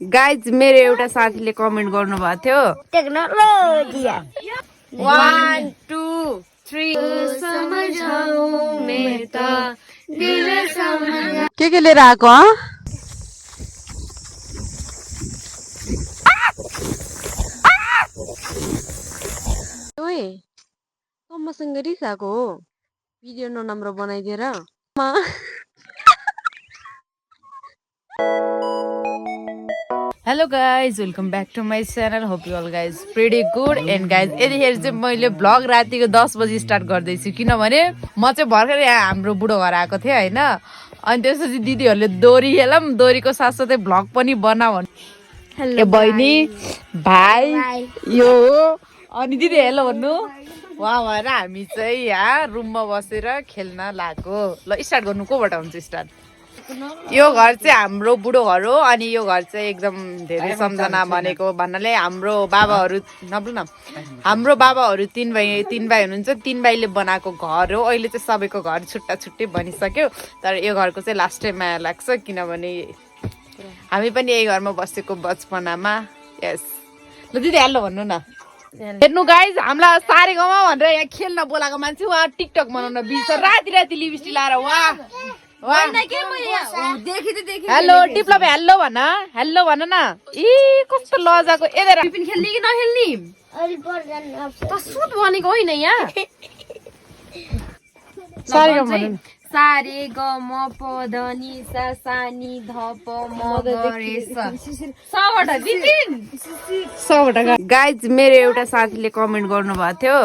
Guys मेरो एउटा साथीले कमेन्ट गर्नुभएको थियो टेक्नोलोजी 1 2 3 के लिएर आएको ओए मसँग रिसाएको हो भिडियो नराम्रो बनाइदिएर hello guys welcome back to my channel hope you all guys pretty good and guys यतिखेर चाहिँ मैले भ्लग रातिको 10 बजी स्टार्ट गर्दैछु किनभने म चाहिँ भर्खर यहाँ हाम्रो बुढो घर आएको थिएँ होइन अनि त्यसपछि दिदीहरूले दोरी खेलौँ दोरीको साथसाथै भ्लग पनि बनाऊ ए बहिनी भाइ यो हो अनि दिदी हेलो भन्नु उहाँ भएर हामी चाहिँ यहाँ रुममा बसेर खेल्न लागेको ल स्टार्ट गर्नु कोबाट हुन्छ स्टार्ट यो घर चाहिँ हाम्रो बुढो घर हो अनि यो घर चाहिँ एकदम धेरै सम्झना भनेको भन्नाले हाम्रो बाबाहरू नबोल्नु न हाम्रो बाबाहरू तीन भाइ हुनुहुन्छ तीन भाइले बनाएको घर हो अहिले चाहिँ सबैको घर छुट्टा छुट्टै बनिसक्यो तर यो घरको चाहिँ लास्ट टाइम माया लाग्छ किनभने हामी पनि यही घरमा बसेको बचपनामा यस ल दिदी हेलो भन्नु न हेर्नु गाइज हामीलाई सारे गाउँमा भनेर यहाँ खेल्न बोलाएको मान्छे उहाँ टिकटक बनाउन बिर्छ राति राति लिपस्टिक लाएर हेलो टिप्लप हेलो भन न ए कस्तो लजाको यता खेल्ने कि नखेल्ने सुट भनेको होइन यहाँ सारे ग म प ध नि सा सा नि ध प म ग रे स गाइज मेरो एउटा साथीले कमेन्ट गर्नुभएको थियो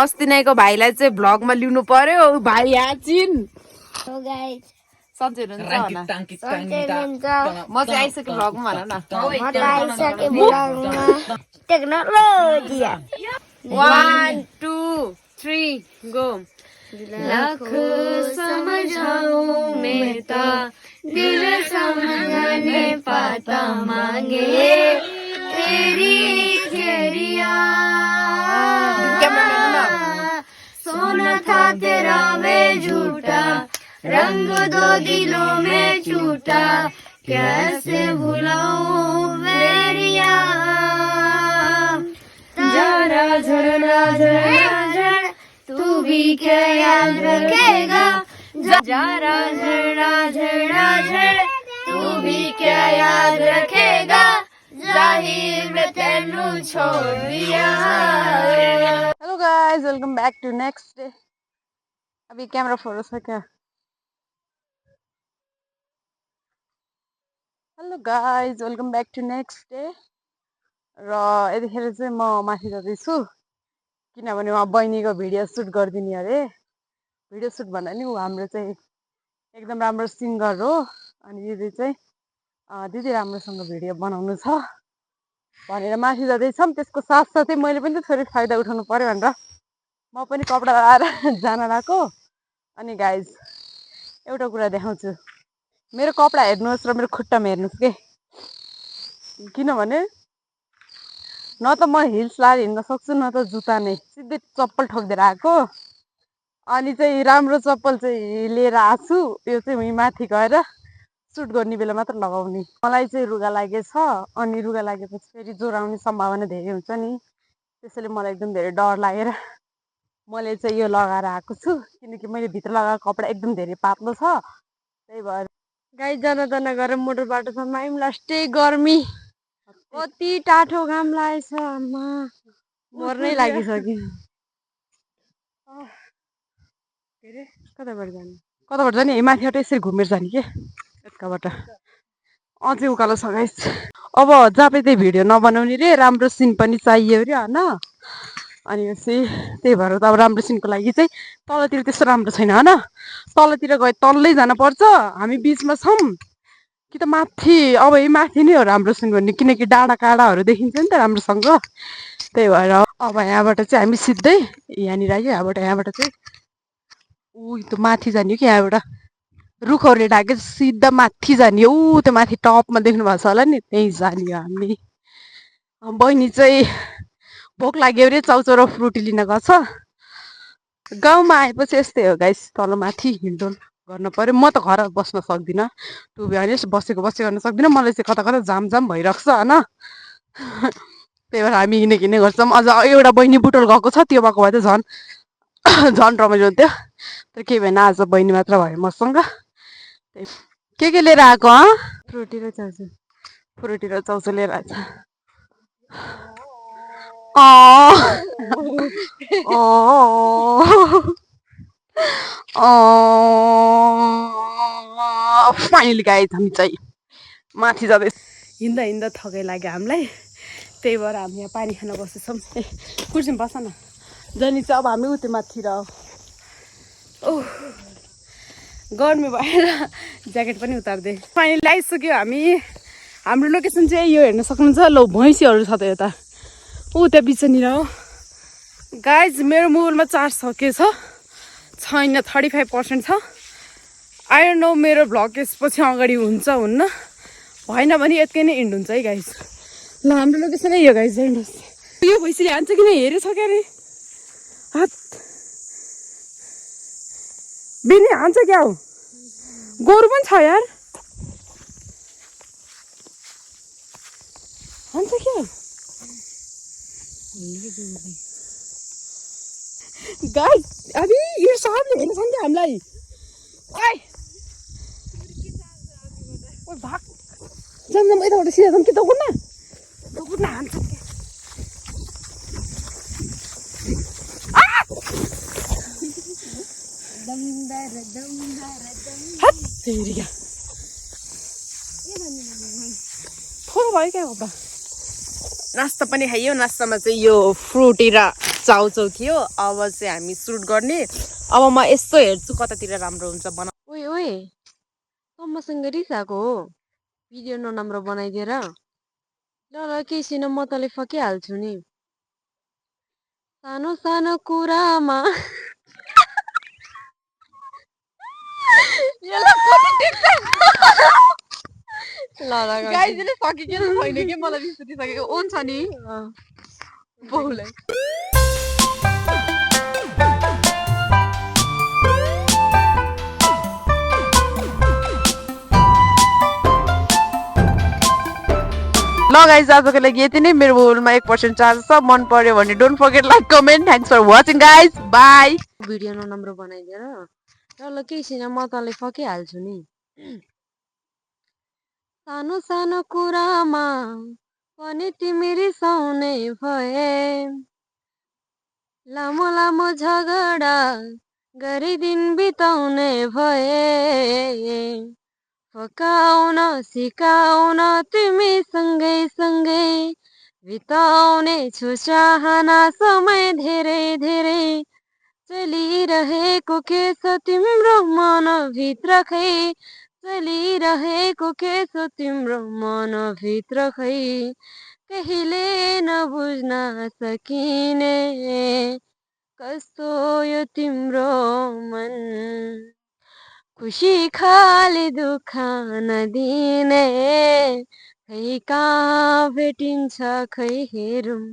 अस्ति नैको भाइलाई चाहिँ भ्लगमा लिनु पर्यो भाइ याचिन सन्चै हुनुहुन्छ म चाहिँ आइसकेँ भ्लगमा भन न टेक्नोलोजी 1 2 3 गो लाख समझाऊं मैं तो दिल समझने पाता मांगे तेरी तेरिया सोना था तेरा मैं झूठा रंग दो दिलों में छूटा कैसे भुलाऊं मेरिया जरा झरना झर तू भी क्या याद रखेगा जरा झरना झर तू भी क्या याद रखेगा जाहिर में तेनू छोड़ दिया। Hello guys welcome back to next day अभी कैमरा फोटो छ क्या hello guys welcome back to next day र यतिखेर चाहिँ म माथि जाँदैछु किनभने उहाँ बहिनीको भिडियो सुट गरिदिने अरे भिडियो सुट भन्दा नि ऊ हाम्रो चाहिँ एकदम राम्रो सिङ्गर हो अनि दिदी चाहिँ दिदी राम्रोसँग भिडियो बनाउनु छ भनेर माथि जाँदैछौँ त्यसको साथसाथै मैले पनि त थोरै फाइदा उठाउनु पर्यो भनेर म पनि कपडा लगाएर जान लागेको अनि गाइज एउटा कुरा देखाउँछु मेरो कपडा हेर्नुहोस् र मेरो खुट्टामा हेर्नुहोस् के किनभने न त म हिल्स लाएर हिँड्न सक्छु न त जुत्ता नै सिधै चप्पल ठोकिदिएर आएको अनि चाहिँ राम्रो चप्पल चाहिँ लिएर आएको छु यो चाहिँ उहीँ माथि गएर सुट गर्ने बेला मात्र लगाउने मलाई चाहिँ रुगा लागेछ अनि रुगा लागेपछि फेरि ज्वरो आउने सम्भावना धेरै हुन्छ नि त्यसैले मलाई एकदम धेरै डर लागेर मैले चाहिँ यो लगाएर आएको छु किनकि मैले भित्र लगाएको कपडा एकदम धेरै पातलो छ त्यही भएर गाई जान गरेर मोटर बाटोसम्म आयौँ लास्टै गर्मी कति टाठो घाम लागेछ आमा मर्नै लागिसक्यो के अरे कताबाट जाने माथिबाट यसरी घुमेर जाने के यताबाट अझै उकालो छ गाइस अब जहाँ त्यही भिडियो नबनाउने रे राम्रो सिन पनि चाहियो अरे होइन अनि त्यही भएर त अब राम्रो सिनको लागि चाहिँ तलतिर त्यस्तो राम्रो छैन होइन तलतिर गए तल्लै जानुपर्छ हामी बिचमा छौँ कि त माथि अब यही माथि नै हो राम्रो सिन गर्ने किनकि डाँडा काँडाहरू देखिन्छ नि त राम्रोसँग त्यही भएर अब यहाँबाट चाहिँ हामी सिधै यहाँनिर आयो यहाँबाट चाहिँ ऊ त्यो माथि जाने हो कि यहाँबाट रुखहरूले ढाके सिधा माथि जाने ऊ त्यो माथि टपमा देख्नु भएको छ होला नि त्यहीँ जाने हो हामी बहिनी चाहिँ भोक लाग्यो अरे चाउचाउ र फ्रुटी लिन गएको छ गाउँमा आएपछि यस्तै हो गाइस तल माथि हिँड्डुल गर्न पर्यो। म त घर बस्न सक्दिनँ, टु बी अनेस्ट बसेको गर्न सक्दिनँ, मलाई चाहिँ कता कता जाम जाम भइरहेको छ होइन। त्यही भएर हामी हिँडेको गर्छौँ। अझ एउटा बहिनी बुटोल गएको छ, त्यो भएको भए त झन् झन् रमाइलो हुन्थ्यो। तर केही भएन, आज बहिनी मात्र भयो मसँग। के लिएर आएको फ्रुटी र चाउचाउ, फ्रुटी र चाउचाउ लिएर आएको छ। फाइनली गाइज हामी चाहिँ माथि जाँदैछ। हिँड्दा हिँड्दा थकै लाग्यो हामीलाई, त्यही भएर हामी यहाँ पानी खान बसेछौँ। ए कुर्सीमा बस न जनी चाहिँ। अब हामी उतै माथि र ओह गर्मी भएर ज्याकेट पनि उतार्दै फाइनली आइसक्यो हामी। हाम्रो लोकेसन चाहिँ यो हेर्न सक्नुहुन्छ। ल भैँसीहरू छ त यता, ऊ त्यहाँ बिचनिर हो गाइज। मेरो मोबाइलमा चार्ज सकेछ छैन, 35% छ। आई डोन्ट नो मेरो भ्लग यसपछि अगाडि हुन्छ हुन्न, भएन भने यतिकै नै इन्ड हुन्छ है गाइज। ल हाम्रो लोकेसन नै यो गाइज, हेर्नुहोस्। यो भैँसीले हान्छ किन हेरेछ क्या अरे, हात बिनी हान्छ क्या हो। गोरु पनि छ यार, हान्छ क्या गाइज। अरे यो सबले हेर्छन् क्या हामीलाई। ओइ भाग जाम जाम, यताबाट सिधा जाम कि दौड्न दौड्न हान्छ थोरो भयो क्या अब। नास्ता पनि खाइयो, नास्तामा चाहिँ यो फ्रुटी र चाउचाउ थियो। अब चाहिँ हामी सुट गर्ने। अब म यस्तो हेर्छु कतातिर राम्रो हुन्छ बना। ओए ओए मसँग रिसाएको हो भिडियो नराम्रो बनाइदिएर। ल ल केही छैन, म तँलाई फकिहाल्छु नि। सानो सानो कुरामा गाइजले सकिके छैन कि मलाई रिस उठिसकेको हुन्छ नि बहुलाई। ल गाइज आजको लागि यति नै। मेरो मोबाइलमा 1% चार्ज छ। मन पर्यो भने don't forget like comment. Thanks for watching guys, bye. Video नराम्रो बनाइदिएर। ल केही छैन, म तँलाई फकिहाल्छु नि। सानो सानो कुरामा पनि तिमी रिसाउने भए, लामो लामो झगडा गरी दिन बिताउने भए, फकाउन सिकाउन तिमी सँगै सँगै बिताउने छु चाहना समय धेरै धेरै। चलिरहेको के छ तिम्रो मनभित्र खै, चलिरहेको के छ तिम्रो मनभित्र खै, कहिले नबुझ्न सकिने कस्तो यो तिम्रो मन, खुसी खाली दुःख नदिने, खै कहाँ भेटिन्छ खै हेरौँ।